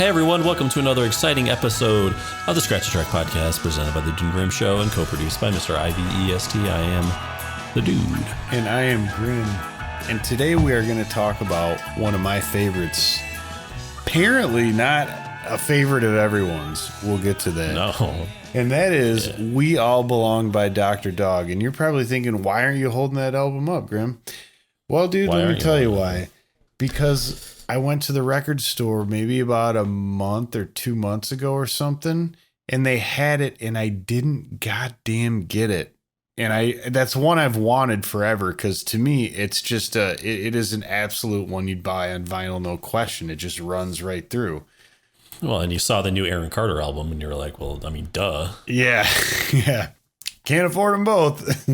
Hey everyone, welcome to another exciting episode of the Scratch the Track podcast presented by The Dude and Grim Show and co-produced by Mr. IVEST. I am the Dude. And I am Grim. And today we are going to talk about one of my favorites. Apparently not a favorite of everyone's. We'll get to that. No. And that is We All Belong by Dr. Dog. And you're probably thinking, why aren't you holding that album up, Grim? Well, dude, let me tell you why. Because I went to the record store maybe about a month or 2 months ago or something, and they had it, and I didn't goddamn get it. And that's one I've wanted forever, because to me, it's just it is an absolute one you'd buy on vinyl, no question. It just runs right through. Well, and you saw the new Aaron Carter album, and you were like, well, I mean, duh. Yeah, yeah. Can't afford them both.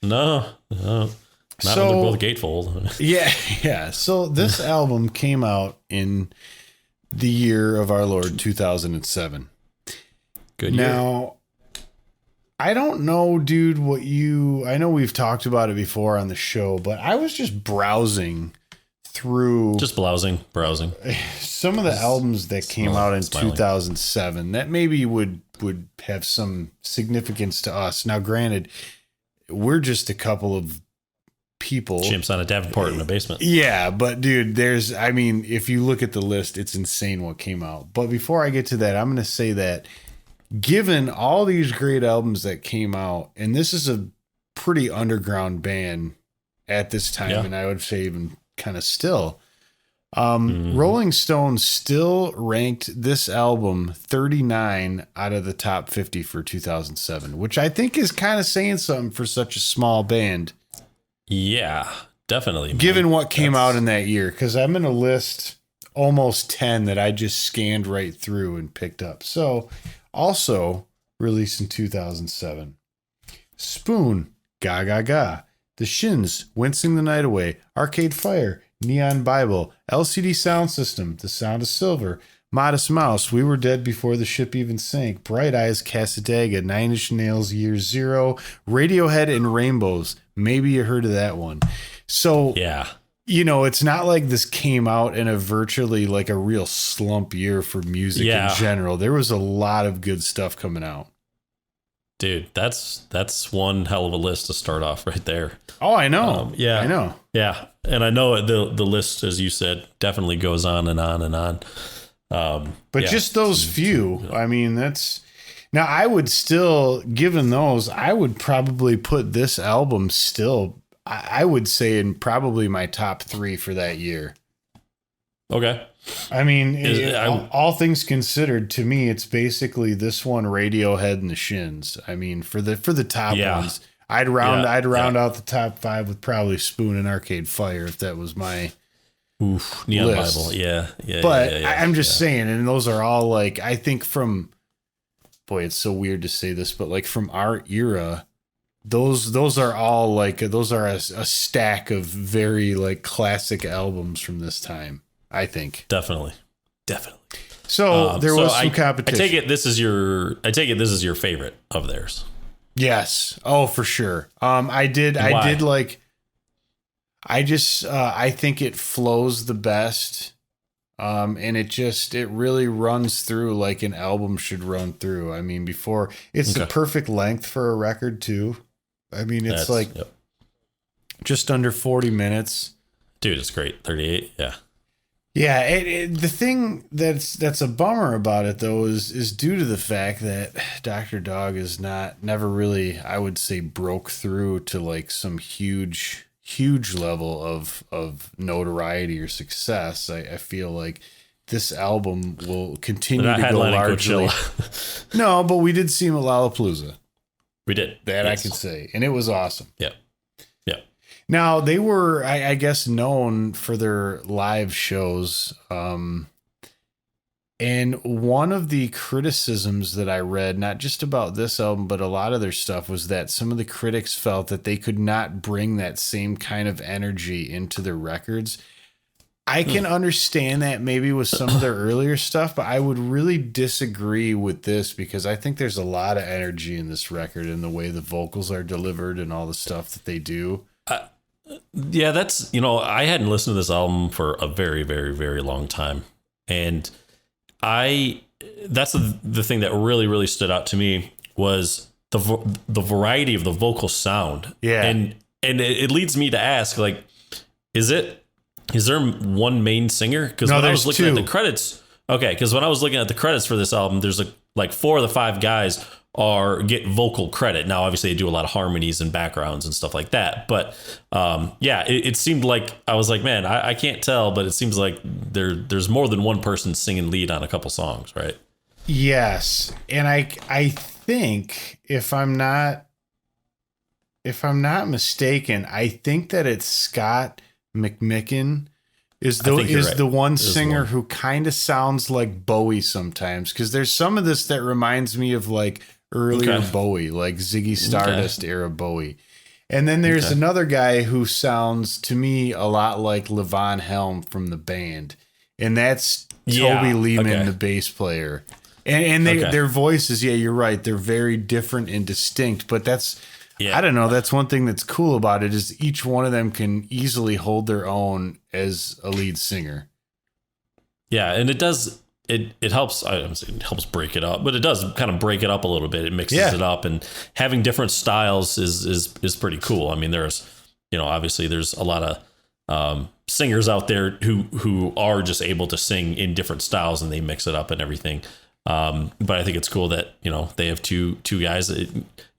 No. Not when they're both gatefold. Yeah. So this album came out in the year of our Lord 2007. Good year. Now, I don't know, dude, I know we've talked about it before on the show, but I was just browsing through. Just browsing. Some of the albums that came out in 2007 that maybe would have some significance to us. Now, granted, we're just a couple of people. Chimps on a Davenport in the basement. Yeah, but dude, if you look at the list, it's insane what came out. But before I get to that, I'm going to say that given all these great albums that came out, and this is a pretty underground band at this time, and I would say even kind of still, Rolling Stone still ranked this album 39 out of the top 50 for 2007, which I think is kind of saying something for such a small band. Yeah, definitely. Given what came out in that year, because I'm in a list almost 10 that I just scanned right through and picked up. So, also released in 2007, Spoon, Ga Ga Ga, The Shins, Wincing the Night Away, Arcade Fire, Neon Bible, LCD Sound System, The Sound of Silver, Modest Mouse, We Were Dead Before the Ship Even Sank, Bright Eyes, Cassadaga, Nine Inch Nails, Year Zero, Radiohead, and Rainbows. Maybe you heard of that one. So, it's not like this came out in a virtually like a real slump year for music in general. There was a lot of good stuff coming out. Dude, that's one hell of a list to start off right there. Oh, I know. I know. Yeah. And I know the list, as you said, definitely goes on and on and on. But just those few, I mean, now I would still, given those, I would probably put this album still, I would say in probably my top 3 for that year. Okay. I mean, all things considered, to me, it's basically this one, Radiohead, and the Shins. I mean, for the top ones, I'd round out the top 5 with probably Spoon and Arcade Fire if that was my Neon list. Bible. Yeah. But I'm just saying, and those are all like, I think boy, it's so weird to say this, but like from our era, those are all like, those are a stack of very like classic albums from this time, I think. Definitely. So there was some competition. I take it this is your favorite of theirs. Yes. Oh, for sure. I think it flows the best. And it really runs through like an album should run through. I mean, it's the perfect length for a record too. I mean, it's just under 40 minutes. Dude, it's great. 38. Yeah. Yeah. The thing that's a bummer about it though is due to the fact that Dr. Dog is never really, I would say, broke through to like some huge level of notoriety or success. I feel like this album will continue to go largely. No, but we did see him at Lollapalooza. We did. That yes. I can say. And it was awesome. Yeah. Yeah. Now, they were, I guess, known for their live shows. And one of the criticisms that I read, not just about this album, but a lot of their stuff, was that some of the critics felt that they could not bring that same kind of energy into their records. I can understand that maybe with some of their earlier stuff, but I would really disagree with this because I think there's a lot of energy in this record and the way the vocals are delivered and all the stuff that they do. Yeah, that's, I hadn't listened to this album for a very, very, very long time. And I that's the thing that really stood out to me was the variety of the vocal sound. Yeah. And it leads me to ask, like, is there one main singer? Because when I was looking at the credits, because when I was looking at the credits for this album, there's like 4 of the 5 guys get vocal credit. Now, obviously, they do a lot of harmonies and backgrounds and stuff like that. But it seemed like I was like, man, I can't tell, but it seems like there's more than one person singing lead on a couple songs, right? Yes, and I think if I'm not mistaken, I think that it's Scott McMicken is the one singer who kind of sounds like Bowie sometimes, because there's some of this that reminds me of like earlier Bowie, like Ziggy Stardust era Bowie. And then there's another guy who sounds to me a lot like Levon Helm from the band, and that's Toby Lehman, the bass player. And their voices, you're right, they're very different and distinct, but that's I don't know, that's one thing that's cool about it is each one of them can easily hold their own as a lead singer. Yeah, and it does it helps. It helps break it up, but it does kind of break it up a little bit. It mixes it up, and having different styles is pretty cool. I mean, there's obviously there's a lot of singers out there who are just able to sing in different styles and they mix it up and everything. But I think it's cool that they have two guys.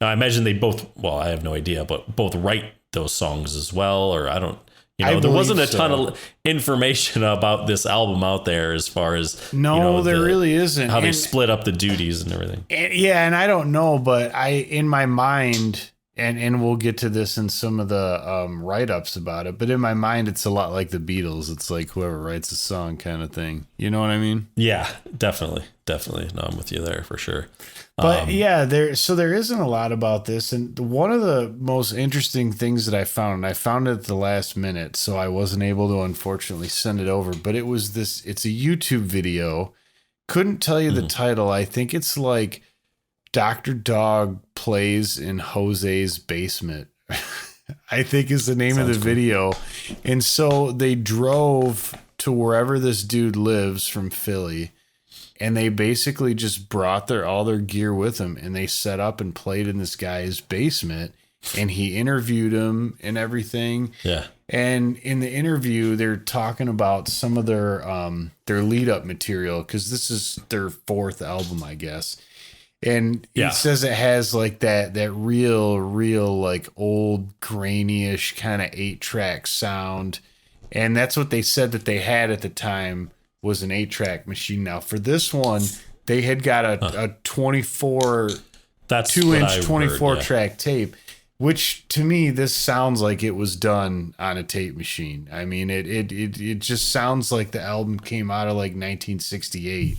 Now I imagine they both. Well, I have no idea, but both write those songs as well, or I don't. There wasn't a ton of information about this album out there as far as there really isn't how they split up the duties and everything. And I don't know, but in my mind, and we'll get to this in some of the write-ups about it, but in my mind, it's a lot like the Beatles. It's like whoever writes a song kind of thing. You know what I mean? Yeah, definitely. No, I'm with you there for sure. But there isn't a lot about this. And one of the most interesting things that I found it at the last minute, so I wasn't able to unfortunately send it over, but it's a YouTube video. Couldn't tell you the title. I think it's like Dr. Dog Plays in Jose's Basement, I think is the name of the video. And so they drove to wherever this dude lives from Philly, and they basically just brought all their gear with them, and they set up and played in this guy's basement, and he interviewed him and everything. Yeah. And in the interview, they're talking about some of their lead up material, because this is their 4th album, I guess. And it says it has like that real like old grainy-ish kind of 8-track sound. And that's what they said that they had at the time was an 8-track machine. Now for this one, they had got a 24, that's 2-inch 24-track tape, which to me, this sounds like it was done on a tape machine. I mean, it just sounds like the album came out of like 1968.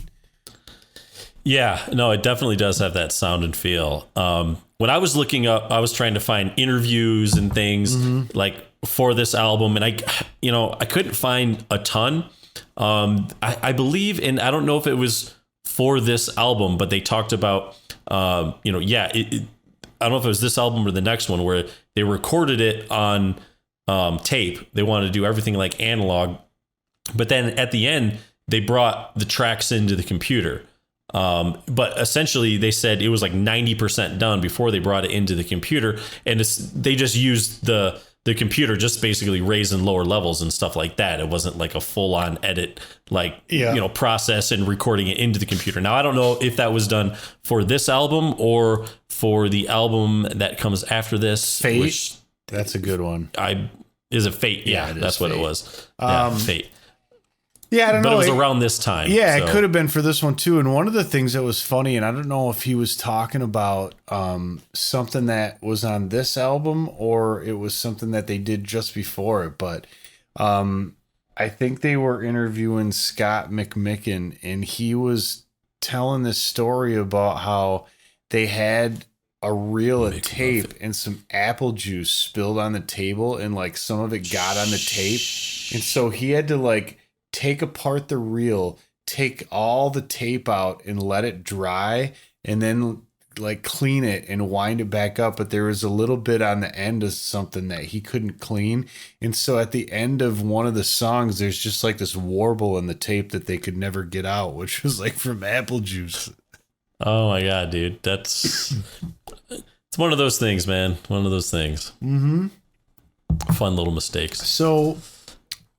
Yeah, no, it definitely does have that sound and feel. When I was looking up, I was trying to find interviews and things like for this album, and I couldn't find a ton. I believe, and I don't know if it was for this album, but they talked about, I don't know if it was this album or the next one where they recorded it on tape. They wanted to do everything like analog, but then at the end they brought the tracks into the computer. But essentially they said it was like 90% done before they brought it into the computer, and they just used the computer, just basically raise and lower levels and stuff like that. It wasn't like a full on edit, process and recording it into the computer. Now, I don't know if that was done for this album or for the album that comes after this. Fate. That's a good one. Is it Fate? Yeah, that's Fate. What it was. Fate. Yeah, I don't know. But it was around this time. Yeah, so. It could have been for this one too. And one of the things that was funny, and I don't know if he was talking about something that was on this album or it was something that they did just before it, but I think they were interviewing Scott McMicken, and he was telling this story about how they had a reel of tape and some apple juice spilled on the table, and like some of it got on the tape. And so he had to like take apart the reel, take all the tape out and let it dry, and then like clean it and wind it back up, but there was a little bit on the end of something that he couldn't clean. And so at the end of one of the songs, there's just like this warble in the tape that they could never get out, which was like from Apple Juice. Oh my God, dude. It's one of those things, man. One of those things. Mm-hmm. Fun little mistakes. So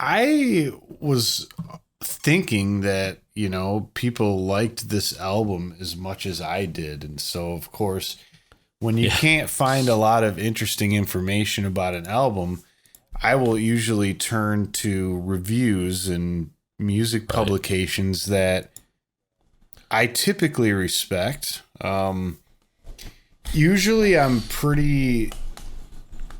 I was thinking that, you know, people liked this album as much as I did. And so, of course, when you can't find a lot of interesting information about an album, I will usually turn to reviews and music publications that I typically respect. Usually I'm pretty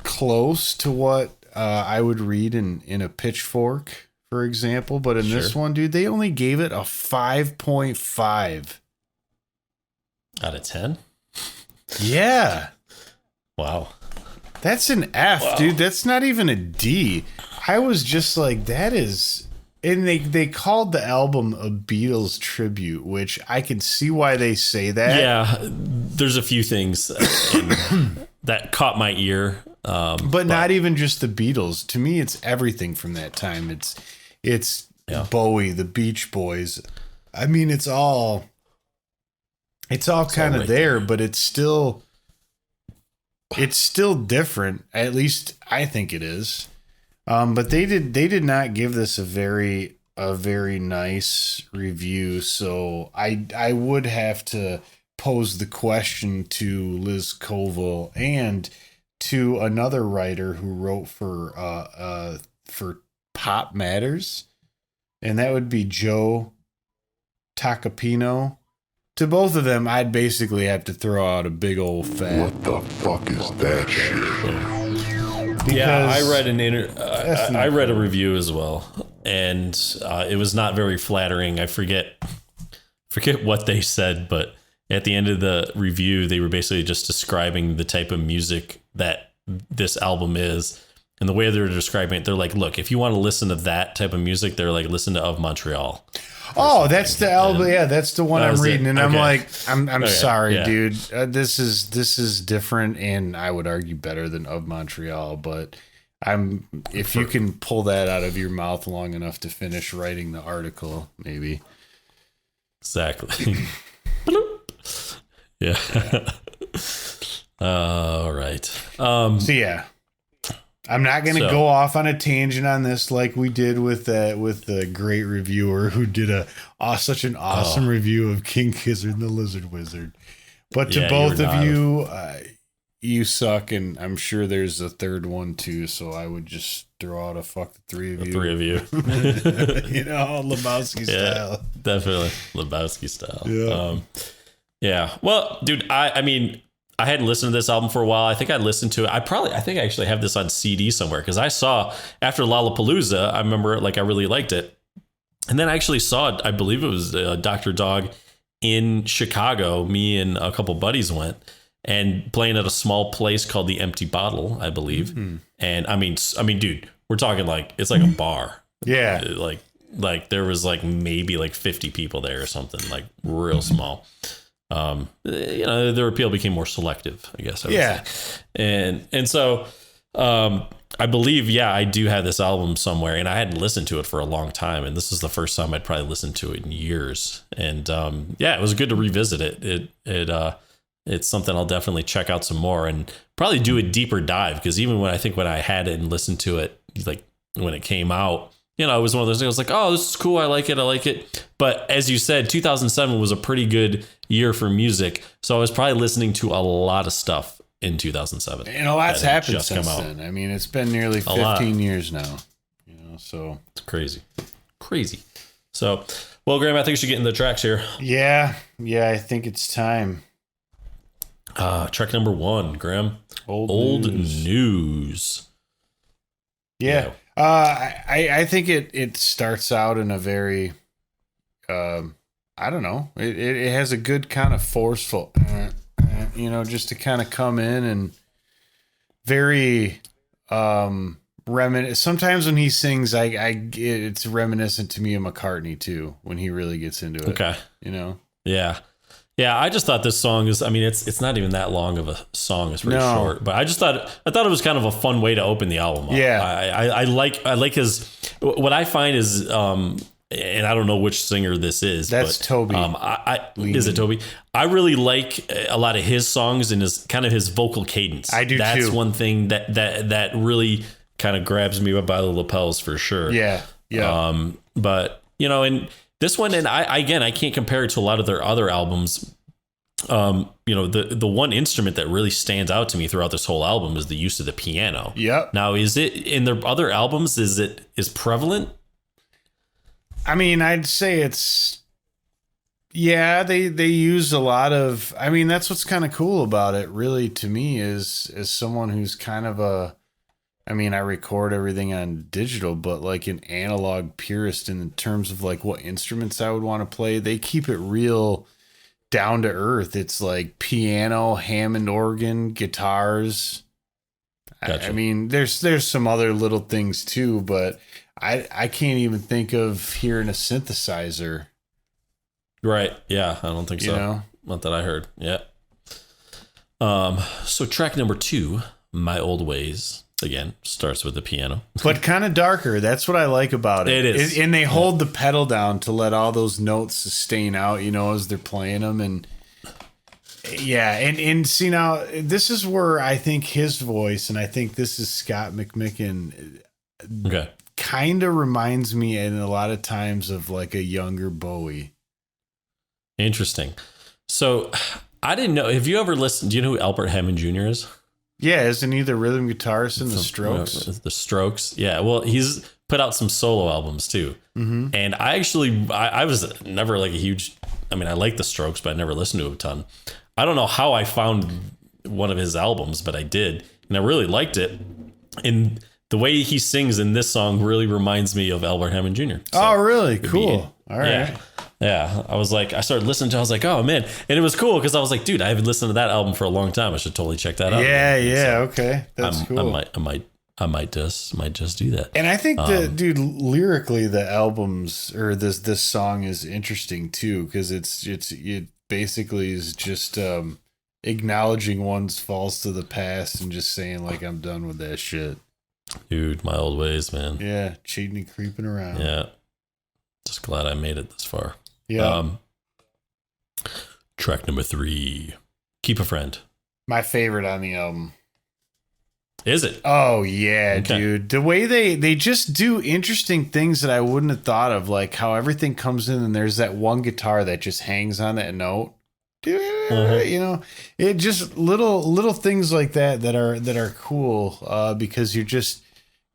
close to what I would read in a Pitchfork, for example, but in this one, dude, they only gave it a 5.5 out of 10. Yeah. Wow. That's an F, dude. That's not even a D. I was just like, that is, and they called the album a Beatles tribute, which I can see why they say that. Yeah, there's a few things that caught my ear. But not even just the Beatles. To me, it's everything from that time. It's Bowie, the Beach Boys. I mean, it's all kind of there, but it's still different. At least I think it is. But they did not give this a very nice review. So I would have to pose the question to Liz Koval and to another writer who wrote for Pop Matters, and that would be Joe Tacopino. To both of them, I'd basically have to throw out a big old fat. What the fuck is that shit? Yeah, I read I read a review as well, and it was not very flattering. I forget what they said, but at the end of the review, they were basically just describing the type of music that this album is. And the way they're describing it, they're like, look, if you want to listen to that type of music, they're like, listen to Of Montreal. Oh, that's the album. Yeah, that's the one I'm reading. And I'm like, I'm Okay, sorry, yeah. dude. This is different, and I would argue better than Of Montreal. But if you can pull that out of your mouth long enough to finish writing the article, maybe. Exactly. Yeah. All right. So yeah, I'm not going to go off on a tangent on this like we did with the great reviewer who did such an awesome review of King Gizzard and the Lizard Wizard. But to both of you, you suck, and I'm sure there's a third one too. So I would just throw out a fuck the three of you. You know, Lebowski style. Definitely Lebowski style. Yeah. Yeah. Well, dude, I mean, I hadn't listened to this album for a while. I think I listened to it. I think I actually have this on CD somewhere, because I saw after Lollapalooza, I remember I really liked it. And then I actually saw it, I believe it was Dr. Dog in Chicago. Me and a couple buddies went and playing at a small place called the Empty Bottle, I believe. Mm-hmm. And I mean, dude, we're talking like, it's like a bar. Yeah. Like there was like maybe like 50 people there or something, like real small. You know, the appeal became more selective, I guess. I would say. And so, I believe, I do have this album somewhere, and I hadn't listened to it for a long time. And this is the first time I'd probably listened to it in years. And, it was good to revisit it. It's something I'll definitely check out some more and probably do a deeper dive. Because even when I had it and listened to it, like when it came out, you know, it was one of those things I was like, oh, this is cool. I like it. But as you said, 2007 was a pretty good year for music. So I was probably listening to a lot of stuff in 2007. And a lot's happened since then. I mean, it's been nearly 15 years now. You know, so it's crazy. So, well, Graham, I think we should get into the tracks here. Yeah, I think it's time. Track number 1, Graham. Old News. Yeah. I think it starts out in a very, I don't know. It has a good kind of forceful, you know, just to kind of come in and very, sometimes when he sings, it's reminiscent to me of McCartney too, when he really gets into it. Okay. You know? Yeah. Yeah, I just thought this song is. I mean, it's not even that long of a song. It's pretty No. short, but I thought it was kind of a fun way to open the album up. Yeah. I like his. What I find is, and I don't know which singer this is. That's but, Toby. Is it Toby? I really like a lot of his songs and his vocal cadence. I do That's too. one thing that really kind of grabs me by the lapels for sure. Yeah. But and this one, and I can't compare it to a lot of their other albums. The one instrument that really stands out to me throughout this whole album is the use of the piano. Yep. Now, is it in their other albums? Is prevalent? I mean, I'd say it's. Yeah, they use a lot of. I mean, that's what's kind of cool about it. Really, to me, is as someone who's kind of a. I mean, I record everything on digital, but like an analog purist in terms of like what instruments I would want to play, they keep it real down to earth. It's like piano, Hammond organ, guitars. Gotcha. I mean, there's some other little things too, but I can't even think of hearing a synthesizer. Right. Yeah, I don't think so. Not that I heard. Yeah. So track number 2, My Old Ways. Again, starts with the piano, but kind of darker. That's what I like about it. It is, and they hold the pedal down to let all those notes sustain out, as they're playing them. And yeah, and see, now this is where I think his voice, and I think this is Scott McMicken, okay, kind of reminds me, in a lot of times, of like a younger Bowie. Interesting. So I didn't know. Have you ever listened? Do you know who Albert Hammond Jr. is? Yeah, isn't he the rhythm guitarist in the Strokes? The Strokes, yeah. Well, he's put out some solo albums too. Mm-hmm. And I was never like a huge. I mean, I like the Strokes, but I never listened to it a ton. I don't know how I found one of his albums, but I did, and I really liked it. And the way he sings in this song really reminds me of Albert Hammond Jr. So oh, really? Cool. All right. Yeah. Yeah, I started listening to it. I was like, oh, man. And it was cool because I was like, dude, I haven't listened to that album for a long time. I should totally check that out. Yeah, okay. That's cool. I might just do that. And I think that, dude, lyrically, the albums or this song is interesting too, because it basically is just acknowledging one's faults to the past and just saying like, I'm done with that shit. Dude, my old ways, man. Yeah, cheating and creeping around. Yeah, just glad I made it this far. Yeah. Track number 3, Keep a Friend. My favorite on the album. Is it? Oh, yeah, Okay. dude. The way they just do interesting things that I wouldn't have thought of, like how everything comes in and there's that one guitar that just hangs on that note. It just little things like that are cool because you're just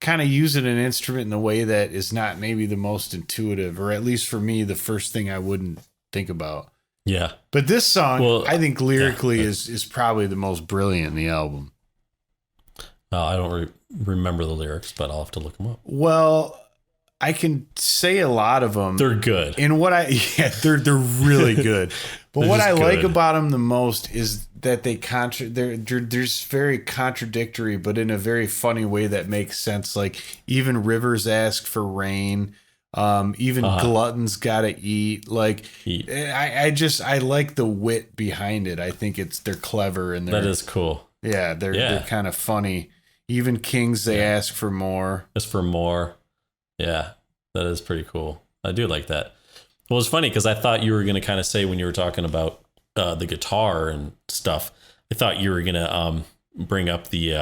kind of using an instrument in a way that is not maybe the most intuitive, or at least for me, the first thing I wouldn't think about. Yeah. But this song, Well, I think lyrically is probably the most brilliant in the album. I don't remember the lyrics, but I'll have to look them up. Well, I can say a lot of them. They're good. And they're really good. But They're what I just like good. about them the most is that they're just very contradictory, but in a very funny way that makes sense. Like even rivers ask for rain. Even gluttons gotta eat. Like I like the wit behind it. I think they're clever and That is cool. Yeah, they're kind of funny. Even kings, they ask for more. Just for more. Yeah, that is pretty cool. I do like that. Well, it's funny because I thought you were going to kind of say when you were talking about the guitar and stuff, I thought you were going to bring up the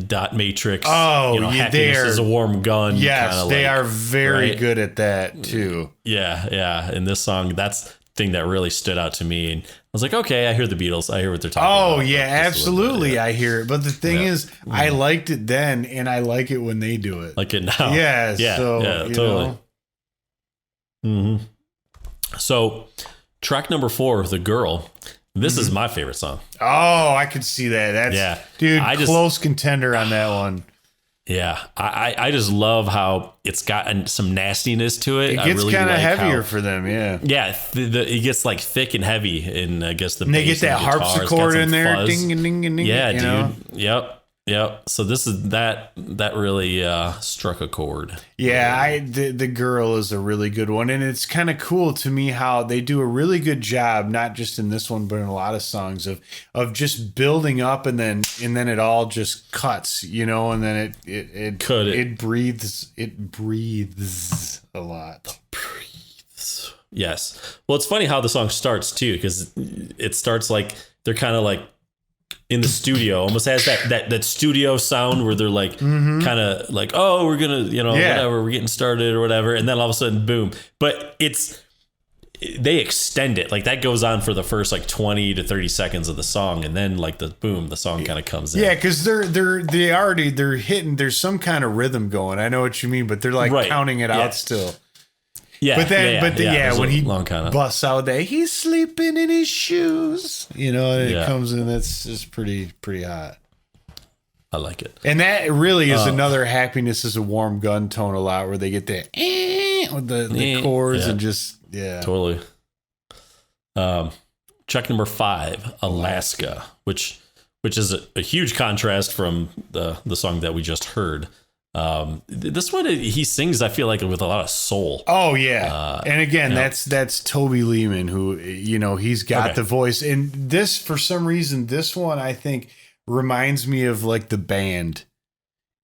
dot matrix. Oh, happiness is a warm gun. Yes, they are very right? good at that too. Yeah. In this song, that's the thing that really stood out to me. And I was like, okay, I hear the Beatles. I hear what they're talking about. Oh, yeah, absolutely. I hear it. But the thing is, I Mm-hmm. liked it then, and I like it when they do it. Like it now. Yeah, Yeah, so, totally. Mm-hmm. So, track number 4, The Girl. This is my favorite song. Oh, I could see that. That's dude, close contender on that one. Yeah, I just love how it's got some nastiness to it. It gets kind of heavier for them, yeah. Yeah, it gets like thick and heavy, and I guess the and they get that harpsichord in there, fuzz. ding ding ding ding. Yeah, dude. Yep. Yep. So this is that really struck a chord. Yeah, the girl is a really good one, and it's kind of cool to me how they do a really good job, not just in this one, but in a lot of songs of just building up, and then it all just cuts, and then it breathes a lot. Breathes. Yes. Well, it's funny how the song starts too, because it starts like they're kind of like in the studio, almost has that studio sound where they're like kind of like, oh, we're gonna, whatever, we're getting started or whatever, and then all of a sudden, boom. But they extend it, like that goes on for the first like 20 to 30 seconds of the song, and then like the song kind of comes in. Yeah, because they're hitting. There's some kind of rhythm going. I know what you mean, but they're like counting it out still. Yeah, when he busts out that he's sleeping in his shoes, and it comes in, that's just pretty hot. I like it. And that really is another Happiness is a Warm Gun tone a lot, where they get the with the chords and just, Totally. Track number 5, Alaska, which is a huge contrast from the song that we just heard. This one he sings, I feel like, with a lot of soul. Oh yeah, and again, that's Toby Lehman, who he's got the voice. And this, for some reason, this one I think reminds me of like the band,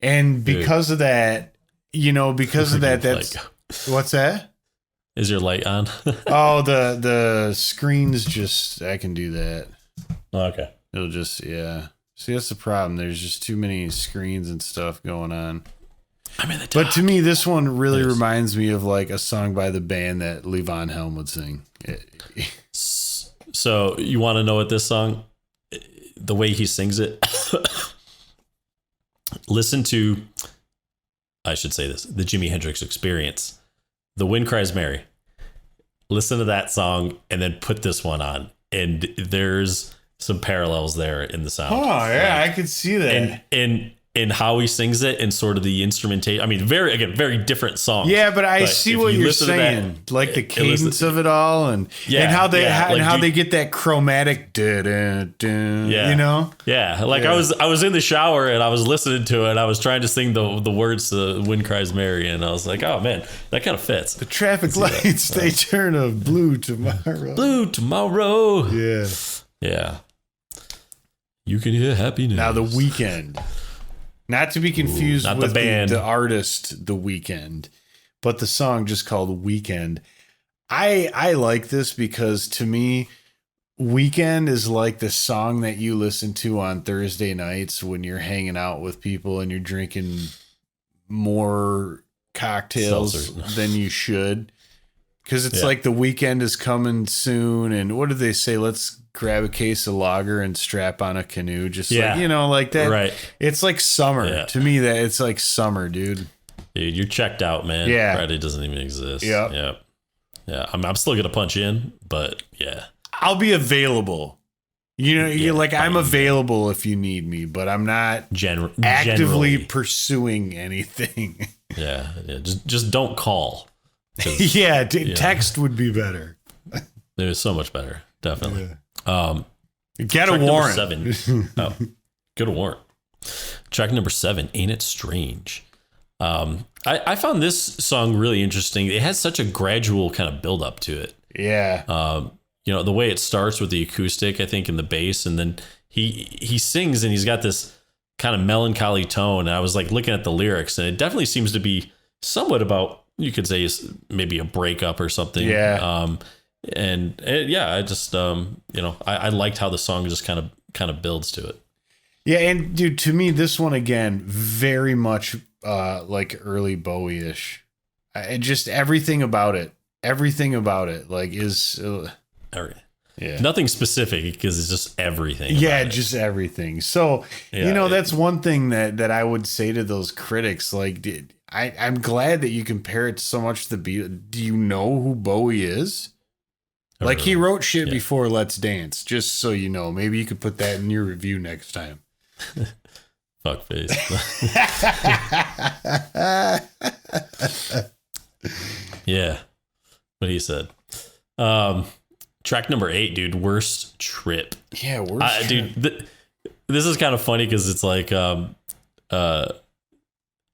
and because of that, that's what's that? Is your light on? Oh, the screen's just, I can do that. Okay, it'll just See, that's the problem. There's just too many screens and stuff going on. I'm in the But to me, this one really reminds me of like a song by the band that Levon Helm would sing. So you want to know what this song, the way he sings it? Listen to, I should say this, the Jimi Hendrix Experience. The Wind Cries Mary. Listen to that song and then put this one on. And there's some parallels there in the sound. Oh yeah, I could see that. And how he sings it, and sort of the instrumentation. I mean, very different songs. Yeah, but I see what you're saying, like the cadence of it all, and how they get that chromatic. Yeah, Like I was in the shower and I was listening to it. I was trying to sing the words to "Wind Cries Mary," and I was like, oh man, that kind of fits. The traffic lights they turn of blue tomorrow. Blue tomorrow. Yeah. Yeah. You can hear happiness. Now, The Weeknd. Not to be confused with the band. The artist, The Weeknd, but the song just called Weekend. I like this because to me, Weekend is like the song that you listen to on Thursday nights when you're hanging out with people and you're drinking more cocktails than you should. Because it's like the weekend is coming soon. And what do they say? Let's grab a case of lager and strap on a canoe. Just like that. Right. It's like summer. Yeah. To me, that it's like summer, dude. Dude, you're checked out, man. Yeah. Friday doesn't even exist. Yeah. I'm still going to punch in, but yeah. I'll be available. I'm available if you need me, but I'm not actively pursuing anything. Yeah. Just don't call. Text would be better. It was so much better, definitely. Get a warrant. 7. Get a warrant. Track number 7, Ain't It Strange? I found this song really interesting. It has such a gradual kind of build up to it. Yeah. The way it starts with the acoustic, I think, and the bass, and then he sings, and he's got this kind of melancholy tone. And I was like looking at the lyrics, and it definitely seems to be somewhat about, you could say, maybe a breakup or something. Yeah. I just I liked how the song just kind of builds to it. Yeah, and dude, to me, this one again, very much like early Bowie-ish. Just everything about it, like is. Nothing specific, because it's just everything. Yeah, just everything. So that's one thing that I would say to those critics. Like, I'm glad that you compare it so much to the Beatles. Do you know who Bowie is? Like, he wrote shit before Let's Dance, just so you know. Maybe you could put that in your review next time. Fuck face. Yeah. What he said. Track number 8, dude. Worst Trip. Yeah, worst trip. Dude, this is kind of funny because it's like,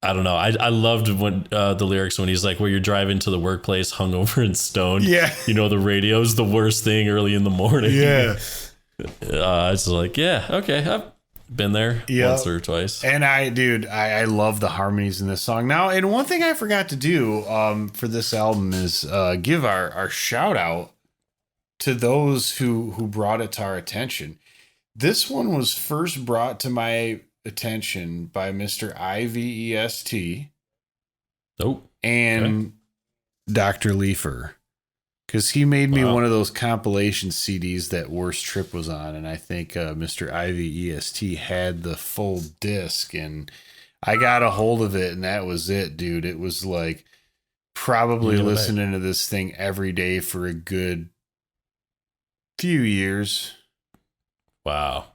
I don't know. I loved when the lyrics when he's like, where you're driving to the workplace hungover and stoned. Yeah. You know, the radio's the worst thing early in the morning. Yeah. It's like, yeah, okay. I've been there once or twice. And I love the harmonies in this song. Now, and one thing I forgot to do for this album is give our shout out to those who brought it to our attention. This one was first brought to my attention by Mr. IVEST and Dr. Leifer, because he made me one of those compilation CDs that Worst Trip was on, and I think Mr. IVEST had the full disc, and I got a hold of it, and that was it, dude. It was like probably listening to this thing every day for a good few years. Wow.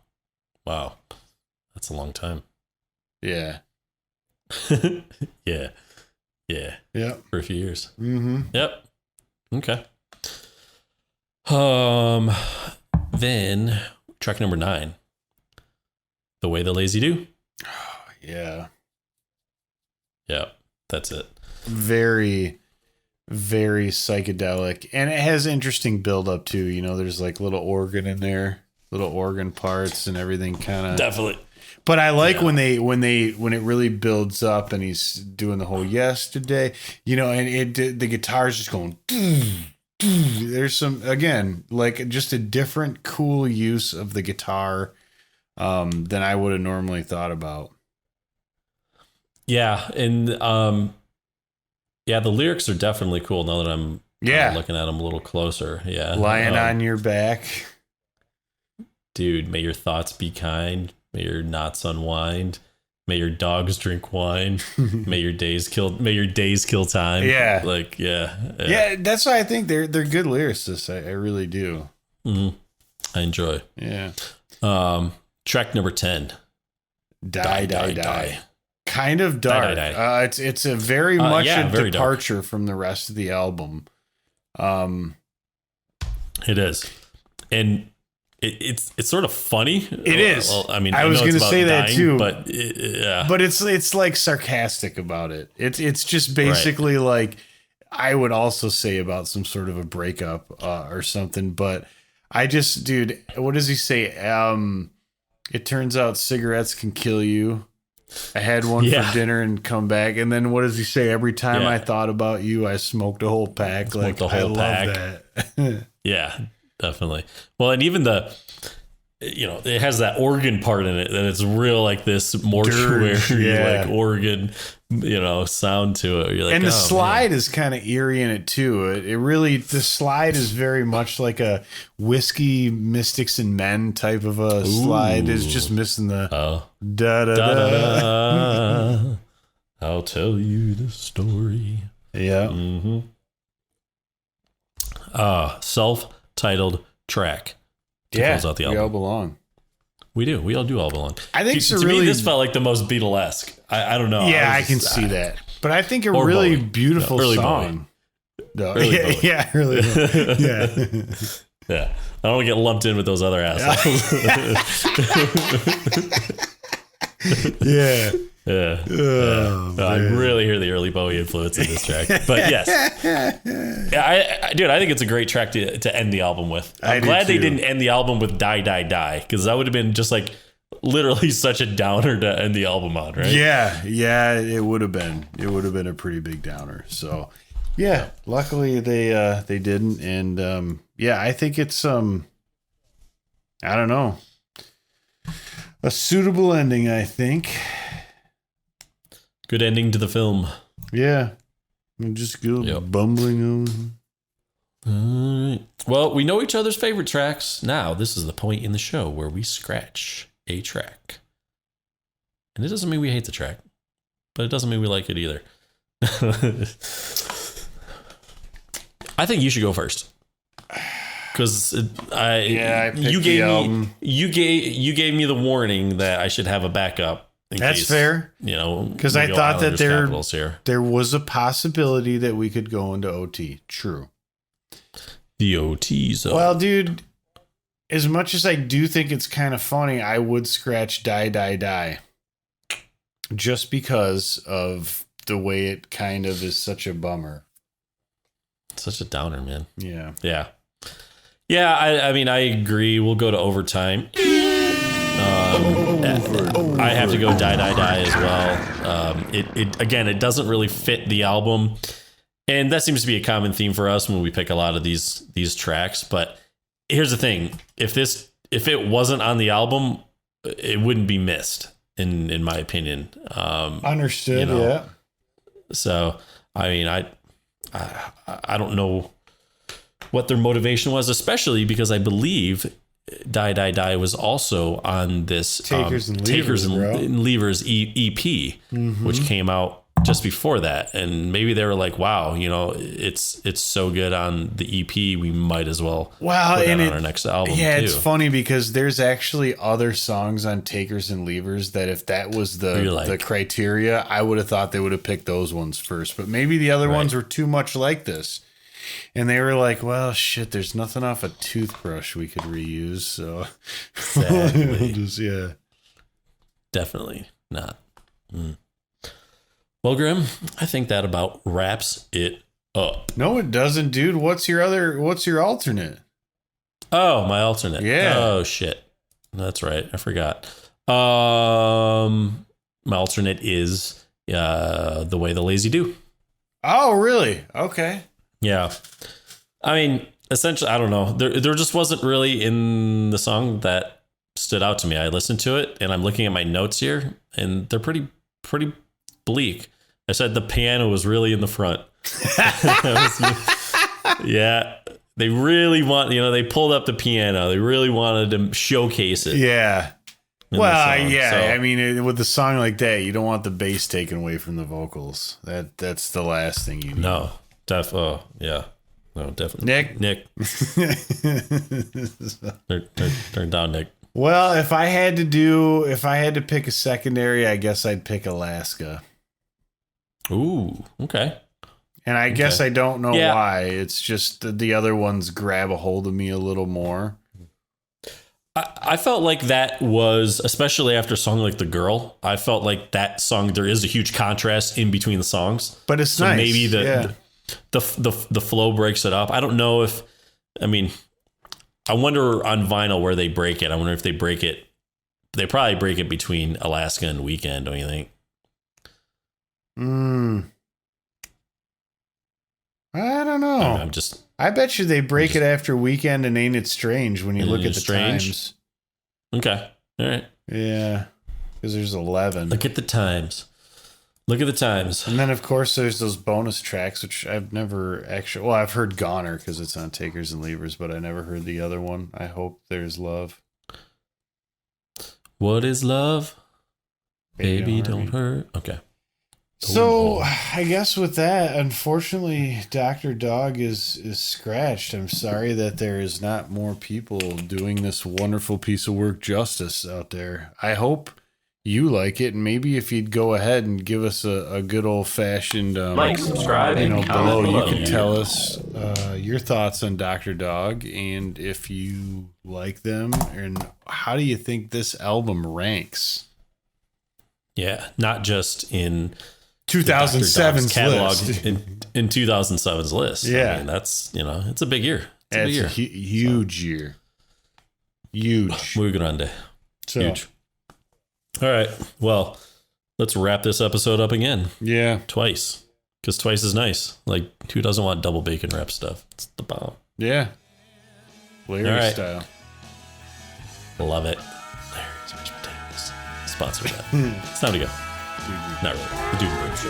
That's a long time. Yeah. Yeah. Yep. For a few years. Mm-hmm. Yep. Okay. Then track number 9. The Way the Lazy Do. Oh, yeah. Yeah. That's it. Very, very psychedelic. And it has interesting build up too. You know, there's like little organ in there, little organ parts and everything kind of. Definitely. But I like when it really builds up and he's doing the whole yesterday, you know, and the guitar's just going. There's some, again, like just a different cool use of the guitar than I would have normally thought about. Yeah, and the lyrics are definitely cool now that I'm looking at them a little closer. Yeah, lying on your back, dude. May your thoughts be kind. May your knots unwind. May your dogs drink wine. May your days kill time. Yeah. Like, yeah. That's why I think they're good lyricists. I really do. Mm-hmm. I enjoy. Yeah. Track number 10. Die. Kind of dark. Die. It's a very much a very departure dark from the rest of the album. It is. And it's sort of funny. It is. Well, I mean, I was going to say that too, but but it's like sarcastic about it. It's just basically like I would also say about some sort of a breakup or something. But I just, dude, what does he say? It turns out cigarettes can kill you. I had one for dinner and come back. And then what does he say? Every time I thought about you, I smoked a whole pack. Like, I love that. Yeah. Definitely. Well, and even it has that organ part in it, and it's real like this mortuary like organ, sound to it. You're like, and the slide is kind of eerie in it too. The slide is very much like a Whiskey Mystics and Men type of a slide. It's just missing the da da da. I'll tell you the story. Yeah. Mm-hmm. Self-titled track to close out the album. We all belong. We do. We all do all belong. I think to me, this felt like the most Beatlesque. I don't know. Yeah, I can see that. But I think a really beautiful song. No, really yeah. I don't want to get lumped in with those other assholes. Yeah. I really hear the early Bowie influence in this track. But yes. I think it's a great track to end the album with. I'm glad they didn't end the album with Die, because that would have been just like literally such a downer to end the album on, right? Yeah, it would have been. It would have been a pretty big downer. So, yeah, luckily they didn't. And I think it's I don't know, a suitable ending, I think. Good ending to the film. Yeah. Just go bumbling on. All right. Well, we know each other's favorite tracks. Now, this is the point in the show where we scratch a track. And it doesn't mean we hate the track, but it doesn't mean we like it either. I think you should go first. Because you gave me the warning that I should have a backup. That's fair. Because I thought that there was a possibility that we could go into OT. True. The OT zone. Well, dude, as much as I do think it's kind of funny, I would scratch Die, Die, Die. Just because of the way it kind of is such a bummer. Such a downer, man. Yeah. Yeah. Yeah, I mean, I agree. We'll go to overtime. I have to go Die, Die, Die as well. It doesn't really fit the album. And that seems to be a common theme for us when we pick a lot of these tracks. But here's the thing. If it wasn't on the album, it wouldn't be missed, in my opinion. Understood, yeah. So, I mean, I don't know what their motivation was, especially because I believe Die, Die, Die was also on this Takers and Leavers EP, which came out just before that. And maybe they were like, wow, it's so good on the EP, we might as well put it on our next album. Yeah, too. It's funny because there's actually other songs on Takers and Leavers that if that was the criteria, I would have thought they would have picked those ones first. But maybe the other ones were too much like this. And they were like, well, shit, there's nothing off a toothbrush we could reuse. So, exactly. Definitely not. Well, Grim, I think that about wraps it up. No, it doesn't, dude. What's your alternate? Oh, my alternate. Yeah. Oh, shit. That's right. I forgot. My alternate is The Way the Lazy Do. Oh, really? Okay. Yeah. I mean, essentially, I don't know. There just wasn't really in the song that stood out to me. I listened to it and I'm looking at my notes here and they're pretty bleak. I said the piano was really in the front. Yeah. They really they pulled up the piano. They really wanted to showcase it. Yeah. Well, yeah. So, I mean, with a song like that, you don't want the bass taken away from the vocals. That's the last thing you need. No. Oh, yeah. No, definitely. Nick. Turn down, Nick. Well, if I had to pick a secondary, I guess I'd pick Alaska. Ooh, okay. And I guess I don't know why. It's just the other ones grab a hold of me a little more. I felt like that was, especially after a song like The Girl, I felt like that song, there is a huge contrast in between the songs. But it's nice. Maybe the flow breaks it up. I don't know if, I wonder on vinyl where they break it. I wonder if they probably break it between Alaska and Weekend, don't you think? I don't know. I bet you they break it after Weekend and Ain't It Strange when you look at the times. Okay. All right. Yeah. Because there's 11. Look at the times. And then, of course, there's those bonus tracks, which I've never actually... Well, I've heard Goner because it's on Takers and Leavers, but I never heard the other one. I Hope There's Love. What is love? Baby, don't hurt. Okay. So, I guess with that, unfortunately, Dr. Dog is scratched. I'm sorry that there is not more people doing this wonderful piece of work justice out there. I hope you like it, and maybe if you'd go ahead and give us a good old-fashioned like, subscribe, below, you can tell us your thoughts on Dr. Dog, and if you like them, and how do you think this album ranks? Yeah, not just in 2007's catalog, list. in 2007's list. Yeah, I mean, that's it's a big year. It's a huge year. Huge. Muy grande. Huge. All right. Well, let's wrap this episode up again. Yeah. Twice. Because twice is nice. Like, who doesn't want double bacon wrap stuff? It's the bomb. Yeah. Larry style. Love it. Larry's Mashed Potatoes. Sponsor that. It's time to go. Not really. The Dude Grim Show.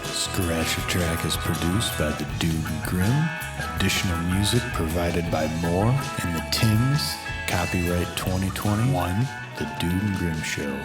Scratch a Track is produced by the Dude Grim. Additional music provided by Moore and the Tims. Copyright 2021, The Dude and Grim Show.